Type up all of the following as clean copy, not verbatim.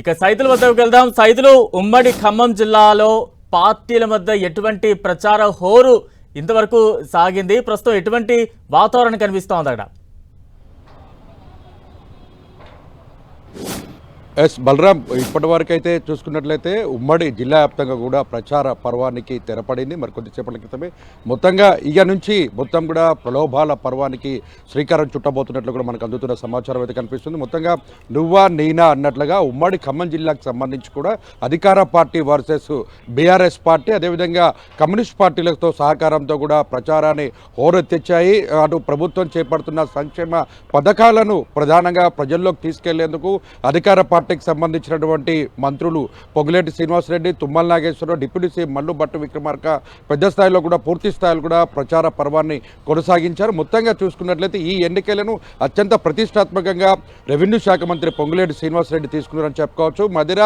ఇక సైదుల వద్దకు వెళ్దాం. సైదులు, ఉమ్మడి ఖమ్మం జిల్లాలో పార్టీల మధ్య ఎటువంటి ప్రచార హోరు ఇంతవరకు సాగింది? ప్రస్తుతం ఎటువంటి వాతావరణం కనిపిస్తోంది అక్కడ? ఎస్ బలరాం, ఇప్పటి వరకు అయితే చూసుకున్నట్లయితే ఉమ్మడి జిల్లా వ్యాప్తంగా కూడా ప్రచార పర్వానికి తెరపడింది. మరి కొద్దిసేపటి క్రితమే మొత్తంగా ఇక నుంచి మొత్తం కూడా ప్రలోభాల పర్వానికి శ్రీకారం చుట్టబోతున్నట్లు కూడా మనకు అందుతున్న సమాచారం అయితే కనిపిస్తుంది. మొత్తంగా నువ్వా నేనా అన్నట్లుగా ఉమ్మడి ఖమ్మం జిల్లాకు సంబంధించి కూడా అధికార పార్టీ వర్సెస్ బీఆర్ఎస్ పార్టీ, అదేవిధంగా కమ్యూనిస్ట్ పార్టీలతో సహకారంతో కూడా ప్రచారాన్ని హోరెత్తించాయి. అటు ప్రభుత్వం చేపడుతున్న సంక్షేమ పథకాలను ప్రధానంగా ప్రజల్లోకి తీసుకెళ్లేందుకు అధికార పార్టీకి సంబంధించినటువంటి మంత్రులు పొంగులేటి శ్రీనివాసరెడ్డి, తుమ్మల నాగేశ్వరరావు, డిప్యూటీ సీఎం మల్లు భట్టి విక్రమార్క పెద్ద స్థాయిలో కూడా పూర్తి స్థాయిలో కూడా ప్రచార పర్వాన్ని కొనసాగించారు. మొత్తంగా చూసుకున్నట్లయితే ఈ ఎన్నికలను అత్యంత ప్రతిష్టాత్మకంగా రెవెన్యూ శాఖ మంత్రి పొంగులేటి శ్రీనివాసరెడ్డి తీసుకున్నారని చెప్పుకోవచ్చు. మదిర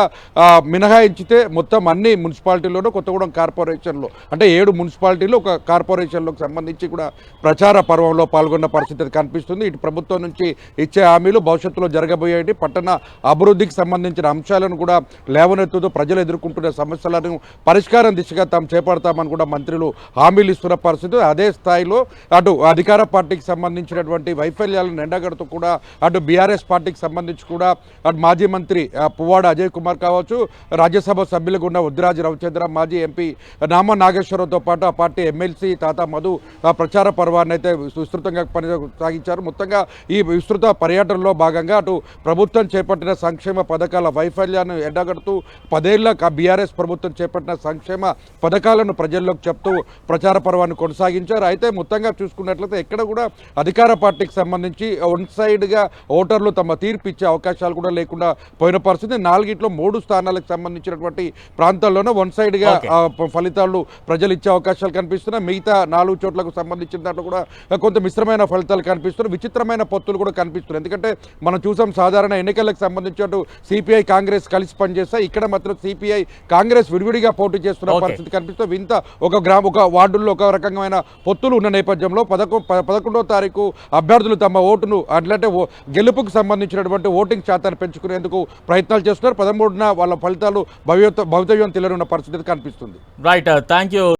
మినహాయించితే మొత్తం అన్ని మున్సిపాలిటీల్లోనూ కొత్తగూడెం కార్పొరేషన్లో అంటే 7 మున్సిపాలిటీలు ఒక కార్పొరేషన్లకు సంబంధించి కూడా ప్రచార పర్వంలో పాల్గొన్న పరిస్థితి కనిపిస్తుంది. ఇటు ప్రభుత్వం నుంచి ఇచ్చే హామీలు, భవిష్యత్తులో జరగబోయేటి పట్టణ అభివృద్ధికి సంబంధించిన అంశాలను కూడా లేవనెత్తుతూ ప్రజలు ఎదుర్కొంటున్న సమస్యలను పరిష్కారం దిశగా తాము చేపడతామని కూడా మంత్రులు హామీలు ఇస్తున్న పరిస్థితి. అదే స్థాయిలో అటు అధికార పార్టీకి సంబంధించినటువంటి వైఫల్యాలను ఎండగడుతూ కూడా అటు బీఆర్ఎస్ పార్టీకి సంబంధించి కూడా అటు మాజీ మంత్రి పువ్వాడ అజయ్ కుమార్ కావచ్చు, రాజ్యసభ సభ్యులుగా ఉన్న ఉద్దిరాజు రవిచంద్ర, మాజీ ఎంపీ నామా నాగేశ్వరరావుతో పాటు ఆ పార్టీ ఎమ్మెల్సీ తాతా మధు ప్రచార పర్వాన్ని అయితే విస్తృతంగా కొనసాగించారు. మొత్తంగా ఈ విస్తృత పర్యటనలో భాగంగా అటు ప్రభుత్వం చేపట్టిన సంక్షేమ పథకాల వైఫల్యాన్ని ఎండగడుతూ 10 ఏళ్ల బీఆర్ఎస్ ప్రభుత్వం చేపట్టిన సంక్షేమ పథకాలను ప్రజల్లోకి చెప్తూ ప్రచార పర్వాన్ని కొనసాగించారు. అయితే మొత్తంగా చూసుకున్నట్లయితే ఎక్కడ కూడా అధికార పార్టీకి సంబంధించి వన్ సైడ్గా ఓటర్లు తమ తీర్పు ఇచ్చే అవకాశాలు కూడా లేకుండా పోయిన పరిస్థితి. 4 3 స్థానాలకు సంబంధించినటువంటి ప్రాంతాల్లోనే వన్ సైడ్గా ఫలితాలు ప్రజలు ఇచ్చే అవకాశాలు కనిపిస్తున్నాయి. మిగతా 4 చోట్లకు సంబంధించిన దాంట్లో కూడా కొంత మిశ్రమైన ఫలితాలు కనిపిస్తున్నాయి. విచిత్రమైన పొత్తులు కూడా కనిపిస్తున్నాయి. ఎందుకంటే మనం చూసాం సాధారణ ఎన్నికలకు సంబంధించి అటు సిపిఐ కాంగ్రెస్ కలిసి పనిచేస్తాయి, ఇక్కడ మాత్రం సిపిఐ కాంగ్రెస్ విడివిడిగా పోటీ చేస్తున్న పరిస్థితి కనిపిస్తుంది. ఇంత ఒక వార్డుల్లో ఒక రకమైన పొత్తులు ఉన్న నేపథ్యంలో 11వ తారీఖు అభ్యర్థులు తమ ఓటును అంటే గెలుపుకు సంబంధించినటువంటి ఓటింగ్ శాతాన్ని పెంచుకునేందుకు ప్రయత్నాలు చేస్తున్నారు. 13న వాళ్ళ ఫలితాలు భవితవ్యం తెలియనున్న పరిస్థితి కనిపిస్తుంది. Right, thank you.